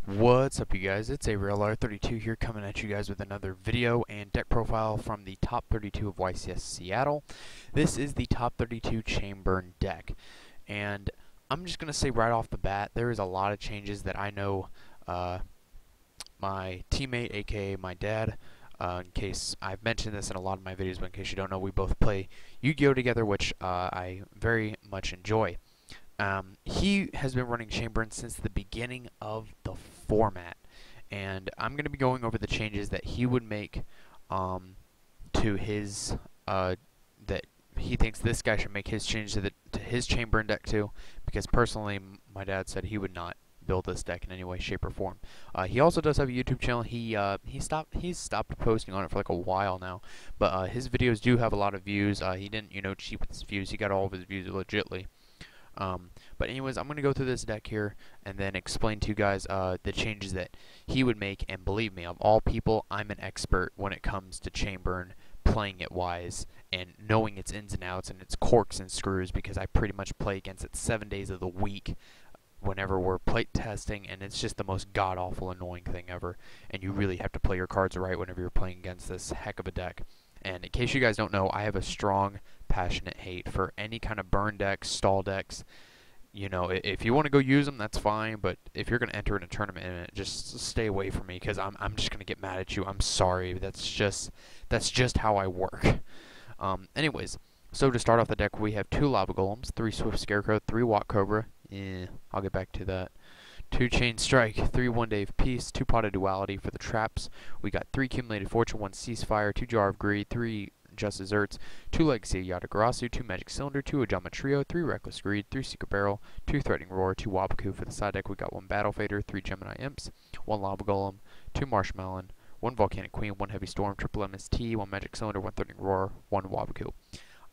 What's up, you guys? It's ArealR32 here, coming at you guys with another video and deck profile from the top 32 of YCS Seattle. This is the top 32 Chamber deck, and I'm just going to say right off the bat, there is a lot of changes that I know my teammate, aka my dad, in case I've mentioned this in a lot of my videos, but in case you don't know, we both play Yu-Gi-Oh! Together, which I very much enjoy. He has been running Chamber since the beginning of the format, and I'm going to be going over the changes that he would make to his that he thinks this guy should make his change to his Chamber deck too, because personally my dad said he would not build this deck in any way, shape, or form. He also does have a YouTube channel. He's stopped posting on it for like a while now, but his videos do have a lot of views. He didn't cheap his views. He got all of his views legitly. But anyways, I'm going to go through this deck here and then explain to you guys the changes that he would make. And believe me, of all people, I'm an expert when it comes to Chamber and playing it wise and knowing its ins and outs and its corks and screws, because I pretty much play against it 7 days of the week whenever we're plate testing, and it's just the most god-awful annoying thing ever. And you really have to play your cards right whenever you're playing against this heck of a deck. And in case you guys don't know, I have a strong, passionate hate for any kind of burn decks, stall decks. You know, if you want to go use them, that's fine. But if you're going to enter in a tournament in it, just stay away from me, because I'm just going to get mad at you. I'm sorry. That's just how I work. Anyways, so to start off the deck, we have 2 Lava Golems, 3 Swift Scarecrow, 3 WAT Cobra. I'll get back to that. 2 Chain Strike, 3 One Day of Peace, 2 Pot of Duality for the traps. We got 3 Accumulated Fortune, 1 Ceasefire, 2 Jar of Greed, 3 Just Desserts, 2 Legacy of Yatagarasu, 2 Magic Cylinder, 2 Ajama Trio, 3 Reckless Greed, 3 Secret Barrel, 2 Threatening Roar, 2 Wabaku for the side deck. We got 1 Battle Fader, 3 Gemini Imps, 1 Lava Golem, 2 Marshmallow, 1 Volcanic Queen, 1 Heavy Storm, triple MST, 1 Magic Cylinder, 1 Threatening Roar, 1 Wabaku.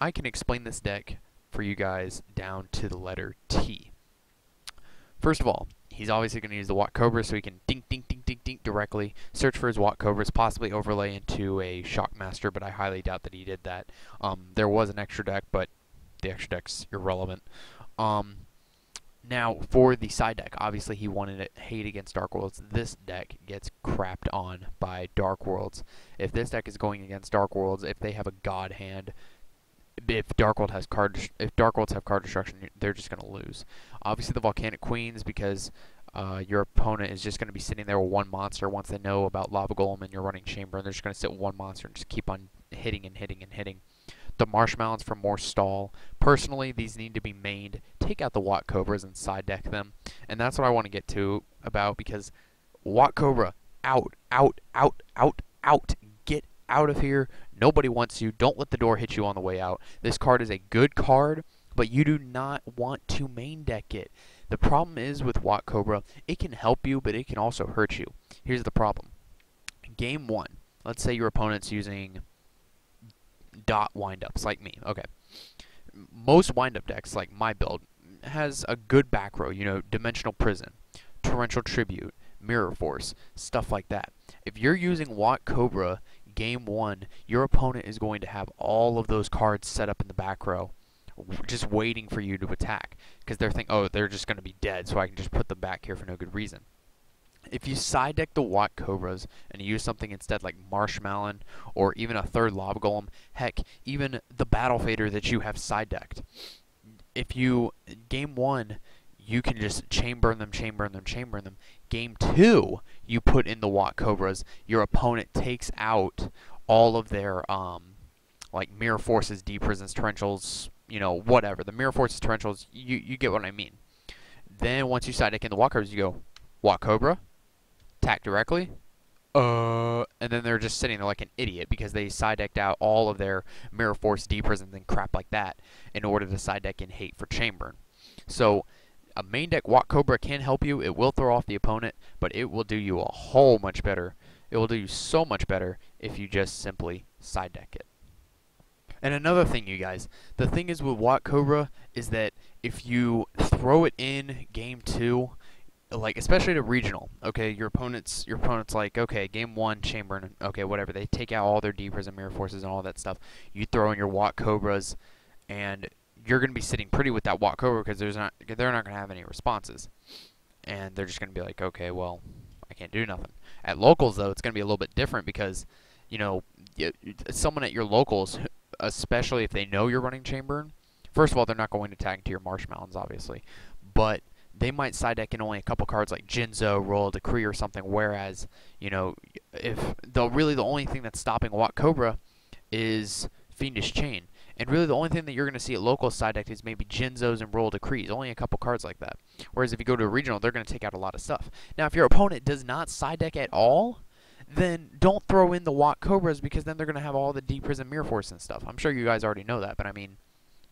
I can explain this deck for you guys down to the letter T. First of all, he's obviously going to use the WAT Cobra, so he can dink, dink, dink, dink, dink directly, search for his WAT Cobras, possibly overlay into a Shockmaster, but I highly doubt that he did that. There was an extra deck, but the extra deck's irrelevant. Now, for the side deck, obviously he wanted to hate against Dark Worlds. This deck gets crapped on by Dark Worlds. If this deck is going against Dark Worlds, if they have a God Hand, if Dark Worlds have card destruction, they're just going to lose. Obviously, the Volcanic Queens, because your opponent is just going to be sitting there with 1 monster once they know about Lava Golem and you're running Chamber, and they're just going to sit with 1 monster and just keep on hitting and hitting and hitting. The Marshmallows for more stall. Personally, these need to be mained. Take out the WAT Cobras and side deck them, and that's what I want to get to about, because WAT Cobra, out, out, out, out, out. Get out of here. Nobody wants you. Don't let the door hit you on the way out. This card is a good card, but you do not want to main deck it. The problem is with WAT Cobra, it can help you, but it can also hurt you. Here's the problem. Game 1, let's say your opponent's using dot windups like me. Okay. Most windup decks, like my build, has a good back row, Dimensional Prison, Torrential Tribute, Mirror Force, stuff like that. If you're using WAT Cobra, Game 1, your opponent is going to have all of those cards set up in the back row, just waiting for you to attack, because they're thinking, oh, they're just going to be dead, so I can just put them back here for no good reason. If you side deck the WAT Cobras and use something instead like Marshmallow or even a 3rd Lava Golem, heck, even the Battle Fader that you have side decked, if you, Game 1, you can just chamber them. Game 2, you put in the WAT Cobras. Your opponent takes out all of their like Mirror Forces, Deep Prisons, Torrentials, whatever. The Mirror Forces, Torrentials, you get what I mean. Then once you side deck in the WAT Cobras, you go WAT Cobra, attack directly. And then they're just sitting there like an idiot because they side decked out all of their Mirror Force, Deep Prisons, and crap like that in order to side deck in hate for Chamber. So a main deck WAT Cobra can help you. It will throw off the opponent, but it will do you a whole much better. It will do you so much better if you just simply side deck it. And another thing, you guys, the thing is with WAT Cobra is that if you throw it in Game 2, like especially to regional, okay, your opponent's like, okay, Game 1 Chamber, okay, whatever, they take out all their Deepers and Mirror Forces and all that stuff. You throw in your WAT Cobras, and you're going to be sitting pretty with that WAT Cobra because they're not going to have any responses. And they're just going to be like, okay, well, can't do nothing. At locals, though, it's going to be a little bit different because, you know, someone at your locals, especially if they know you're running Chamberlain, first of all, they're not going to tag into your Marsh Mountains, obviously, but they might side deck in only a couple cards like Jinzo, Royal Decree, or something, whereas, you know, if really the only thing that's stopping WAT Cobra is Fiendish Chain. And really the only thing that you're going to see at local side deck is maybe Jinzos and Royal Decrees, only a couple cards like that. Whereas if you go to a regional, they're going to take out a lot of stuff. Now, if your opponent does not side deck at all, then don't throw in the WAT Cobras, because then they're going to have all the D Prison Mirror Force and stuff. I'm sure you guys already know that, but I mean,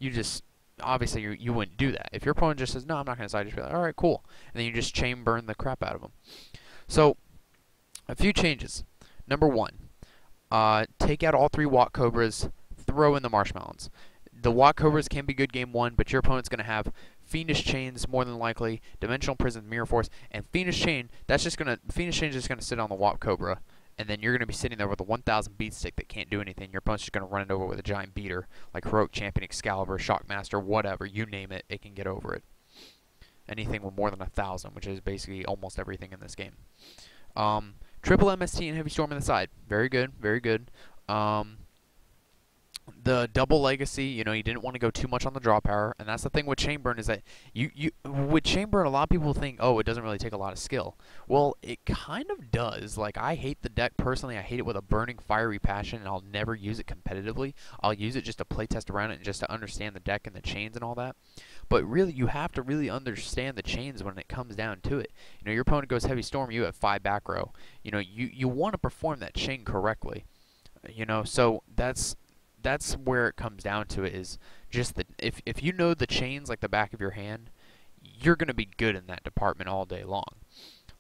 you just, obviously you wouldn't do that. If your opponent just says, no, I'm not going to side, just be like, alright, cool. And then you just chain burn the crap out of them. So, a few changes. Number one, take out all 3 WAT Cobras, throw in the Marsh Mountains. The WAT Cobras can be good game 1, but your opponent's going to have Fiendish Chains more than likely, Dimensional Prison, Mirror Force, and Fiendish Chain. Fiendish Chain is just going to sit on the WAT Cobra, and then you're going to be sitting there with a 1000 beat stick that can't do anything. Your opponent's just going to run it over with a giant beater, like Heroic Champion, Excalibur, Shockmaster, whatever, you name it, it can get over it. Anything with more than 1000, which is basically almost everything in this game. Triple MST and Heavy Storm on the side. Very good, very good. The double legacy, you know, you didn't want to go too much on the draw power, and that's the thing with Chainburn, is that with Chainburn, a lot of people think, oh, it doesn't really take a lot of skill. Well, it kind of does. Like, I hate the deck personally. I hate it with a burning, fiery passion, and I'll never use it competitively. I'll use it just to play test around it and just to understand the deck and the chains and all that. But really, you have to really understand the chains when it comes down to it. You know, your opponent goes Heavy Storm, you have 5 back row. You know, you want to perform that chain correctly. You know, so that's where it comes down to, it is just that if you know the chains like the back of your hand, you're going to be good in that department all day long.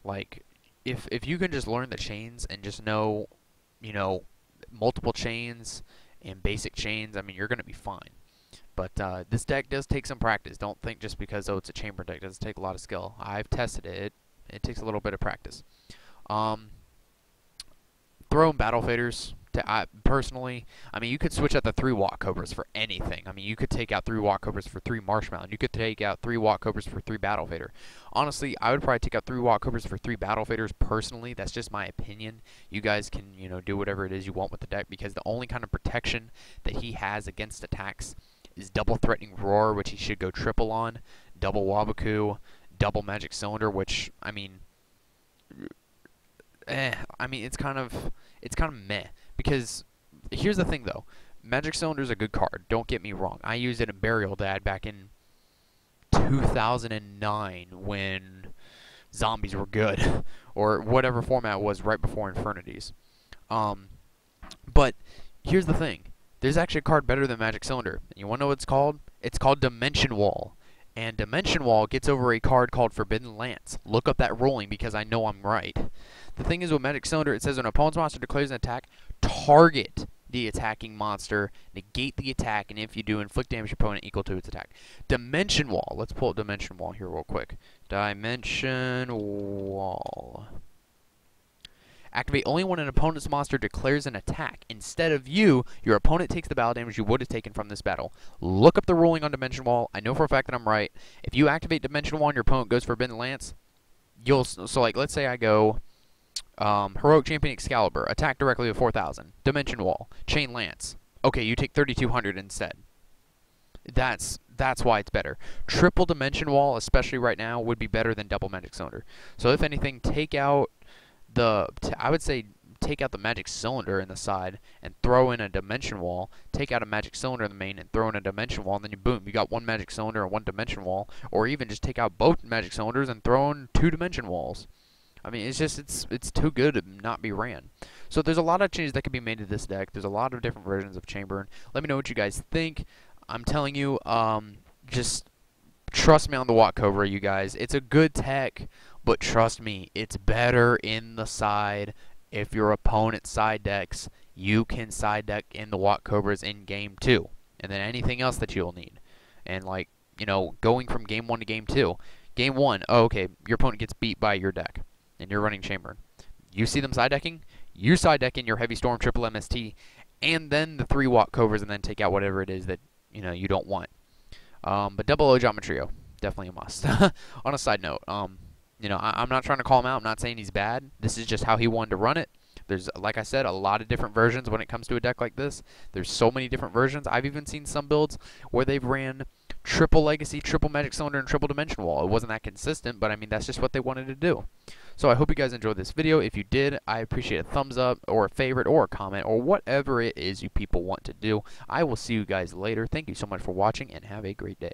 Like, if you can just learn the chains and just know, you know, multiple chains and basic chains, I mean, you're going to be fine. But this deck does take some practice. Don't think just because, oh, it's a chamber deck, it doesn't take a lot of skill. I've tested it. It takes a little bit of practice. Throw in Battle Faders. Personally, I mean, you could switch out the 3 WAT Cobras for anything. I mean, you could take out 3 WAT Cobras for 3 Marsh Mountain. You could take out 3 WAT Cobras for 3 Battle Fader. Honestly, I would probably take out 3 WAT Cobras for 3 Battle Faders personally. That's just my opinion. You guys can, you know, do whatever it is you want with the deck, because the only kind of protection that he has against attacks is double Threatening Roar, which he should go triple on, double Wabaku, double Magic Cylinder, which, I mean, it's kind of meh. Because here's the thing, though. Magic Cylinder is a good card. Don't get me wrong. I used it in Burial Dad back in 2009 when zombies were good, or whatever format it was right before Infernities. But here's the thing. There's actually a card better than Magic Cylinder. And you want to know what it's called? It's called Dimension Wall. And Dimension Wall gets over a card called Forbidden Lance. Look up that ruling, because I know I'm right. The thing is, with Magic Cylinder, it says when an opponent's monster declares an attack, target the attacking monster, negate the attack, and if you do, inflict damage to your opponent equal to its attack. Dimension Wall. Let's pull up Dimension Wall here real quick. Dimension Wall. Activate only when an opponent's monster declares an attack. Instead of you, your opponent takes the battle damage you would have taken from this battle. Look up the ruling on Dimension Wall. I know for a fact that I'm right. If you activate Dimension Wall and your opponent goes Forbidden Lance, so like, let's say I go Heroic Champion Excalibur, attack directly with 4,000. Dimension Wall, Chain Lance. Okay, you take 3,200 instead. That's why it's better. Triple Dimension Wall, especially right now, would be better than double Magic Cylinder. So if anything, take out I would say take out the Magic Cylinder in the side and throw in a Dimension Wall. Take out a Magic Cylinder in the main and throw in a Dimension Wall, and then boom, you got 1 Magic Cylinder and 1 Dimension Wall. Or even just take out both Magic Cylinders and throw in 2 Dimension Walls. I mean, it's just, it's too good to not be ran. So there's a lot of changes that can be made to this deck. There's a lot of different versions of Chamberlain. Let me know what you guys think. I'm telling you, just trust me on the WAT Cobra, you guys. It's a good tech, but trust me, it's better in the side. If your opponent side decks, you can side deck in the WAT Cobras in game 2. And then anything else that you'll need. And like, you know, going from game 1 to game 2. Game 1, oh, okay, your opponent gets beat by your deck. And you're running Chamberlain. You see them side decking, you side deck in your Heavy Storm, triple MST, and then the 3 WAT Cobras, and then take out whatever it is that, you know, you don't want. But double O Geometrio, definitely a must. On a side note, You know, I'm not trying to call him out. I'm not saying he's bad. This is just how he wanted to run it. There's, like I said, a lot of different versions when it comes to a deck like this. There's so many different versions. I've even seen some builds where they've ran triple Legacy, triple Magic Cylinder, and triple Dimension Wall. It wasn't that consistent, but I mean, that's just what they wanted to do. So I hope you guys enjoyed this video. If you did, I appreciate a thumbs up or a favorite or a comment or whatever it is you people want to do. I will see you guys later. Thank you so much for watching and have a great day.